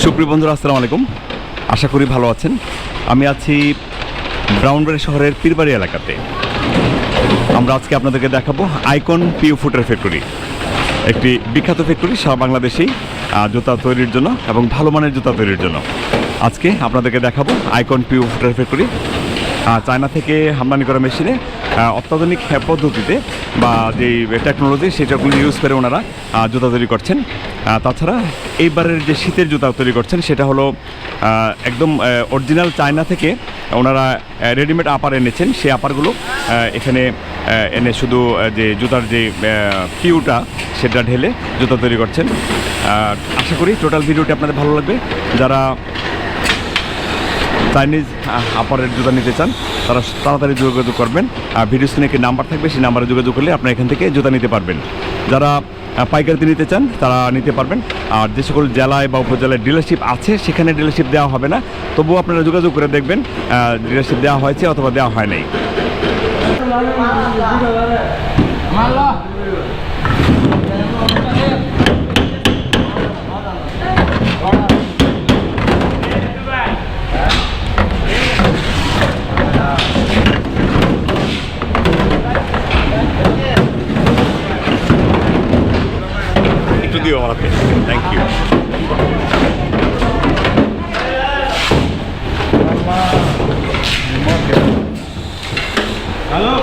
সুপ্রিয় বন্ধুরা, আসসালামু আলাইকুম। আশা করি ভালো আছেন। আমি আছি ব্রাউনবাড়ি শহরের পীরবাড়ি এলাকাতে। আমরা আজকে আপনাদেরকে দেখাবো আইকন পিউ ফুটওয়্যার ফ্যাক্টরি, একটি বিখ্যাত ফ্যাক্টরি সারা বাংলাদেশেই জুতা তৈরির জন্য এবং ভালো মানের জুতা তৈরির জন্য। আজকে আপনাদেরকে দেখাবো আইকন পিউ ফুটওয়্যার ফ্যাক্টরি। চায়না থেকে আমদানি করা মেশিনে অত্যাধুনিক পদ্ধতিতে বা যেই টেকনোলজি সেটাগুলো ইউজ করে ওনারা জুতা তৈরি করছেন। তাছাড়া এইবারের যে শীতের জুতা তৈরি করছেন সেটা হলো একদম অরিজিনাল চায়না থেকে ওনারা রেডিমেড আপার এনেছেন। সেই আপারগুলো এখানে এনে শুধু যে জুতার যে পিউটা সেটা ঢেলে জুতা তৈরি করছেন। আশা করি টোটাল ভিডিওটি আপনাদের ভালো লাগবে। যারা চাইনিজ আপারের জুতা নিতে চান তারা তাড়াতাড়ি যোগাযোগ করবেন। ভিডিও স্ক্রিনে একটি নাম্বার থাকবে, সেই নাম্বারে যোগাযোগ করলে আপনারা এখান থেকে জুতা নিতে পারবেন। যারা পাইকারিতে নিতে চান তারা নিতে পারবেন। আর যে সকল জেলায় বা উপজেলায় ডিলারশিপ আছে সেখানে ডিলারশিপ দেওয়া হবে না, তবুও আপনারা যোগাযোগ করে দেখবেন ডিলারশিপ দেওয়া হয়েছে অথবা দেওয়া হয় নাই। Thank you. Hello.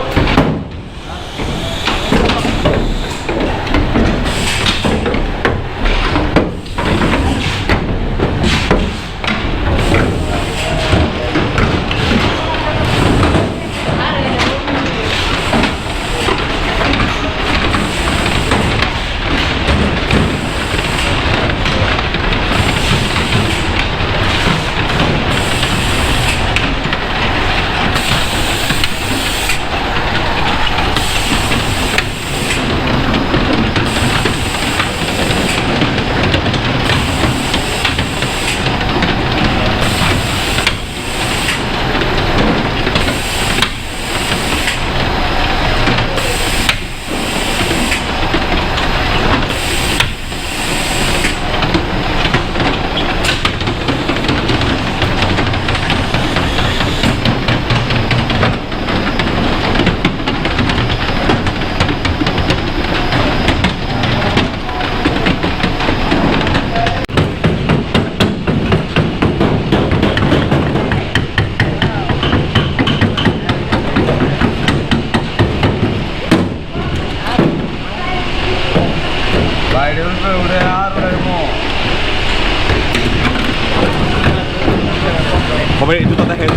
Coba itu tata kayak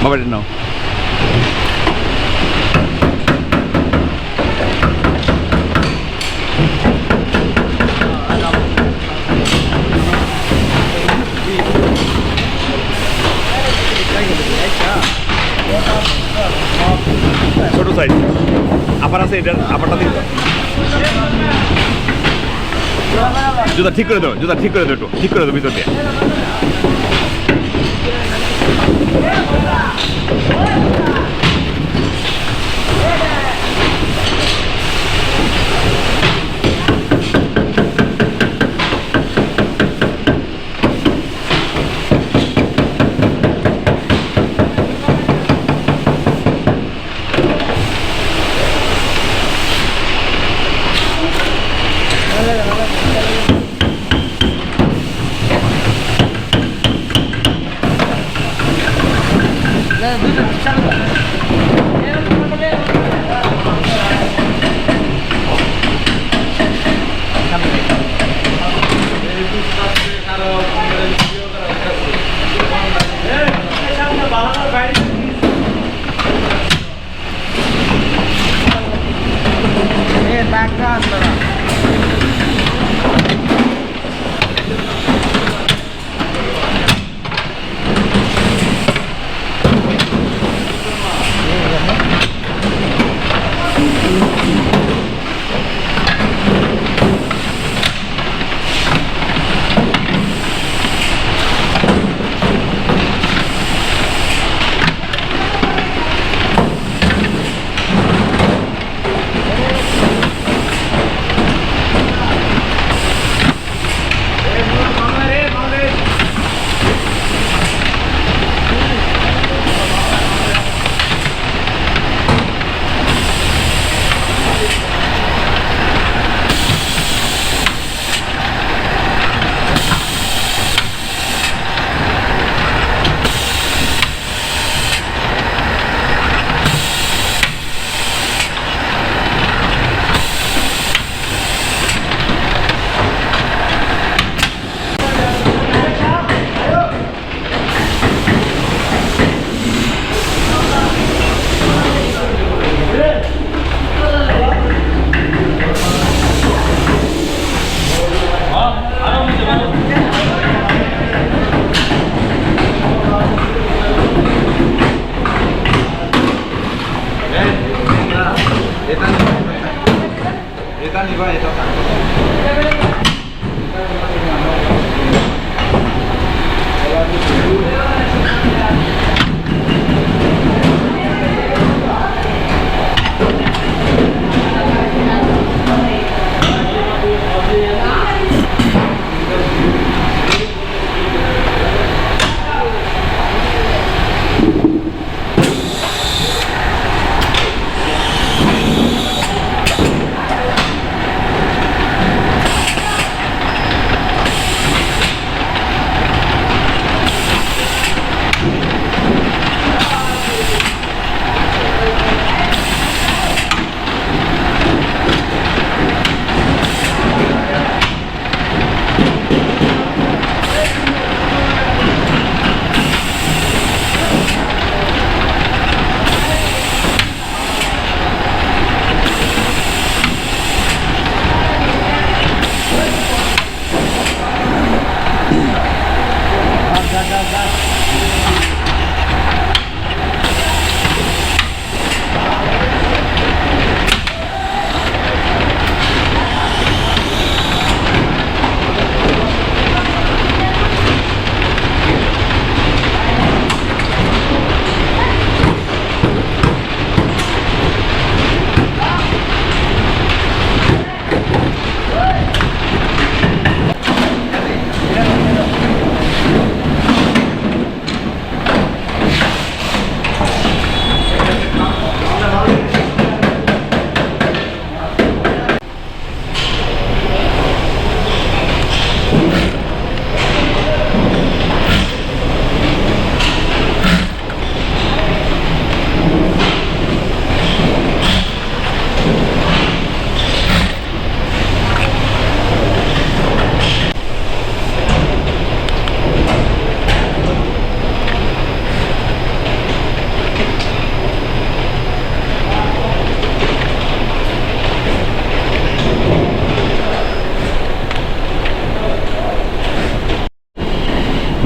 Bapak didn't know. ছোট সাইজ আপার আছে, এটার আপারটা দিন। জুতা ঠিক করে দাও, জুতা ঠিক করে দাও, একটু ঠিক করে দাও ভিতর দিয়ে।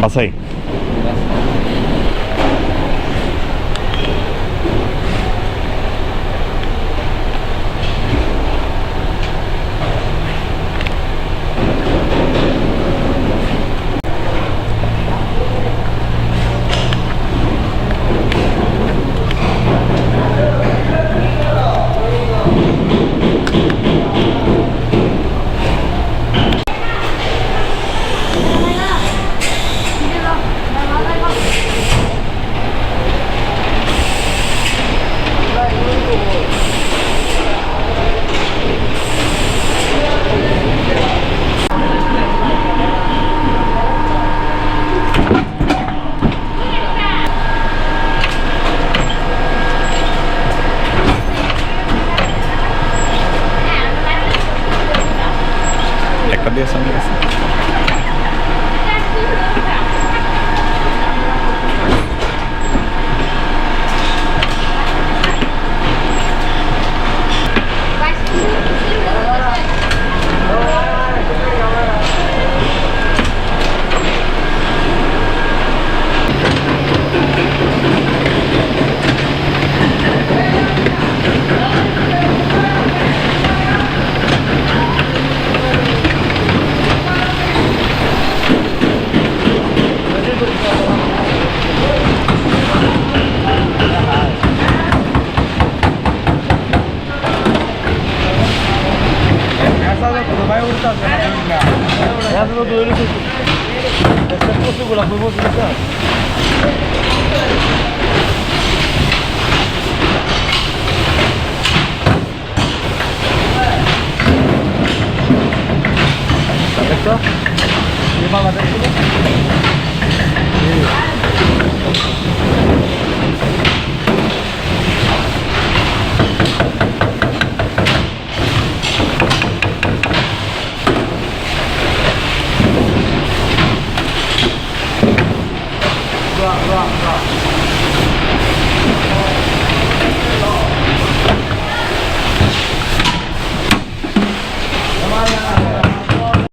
বাসাই dia sambil kasih. Esto, ¿qué pasa?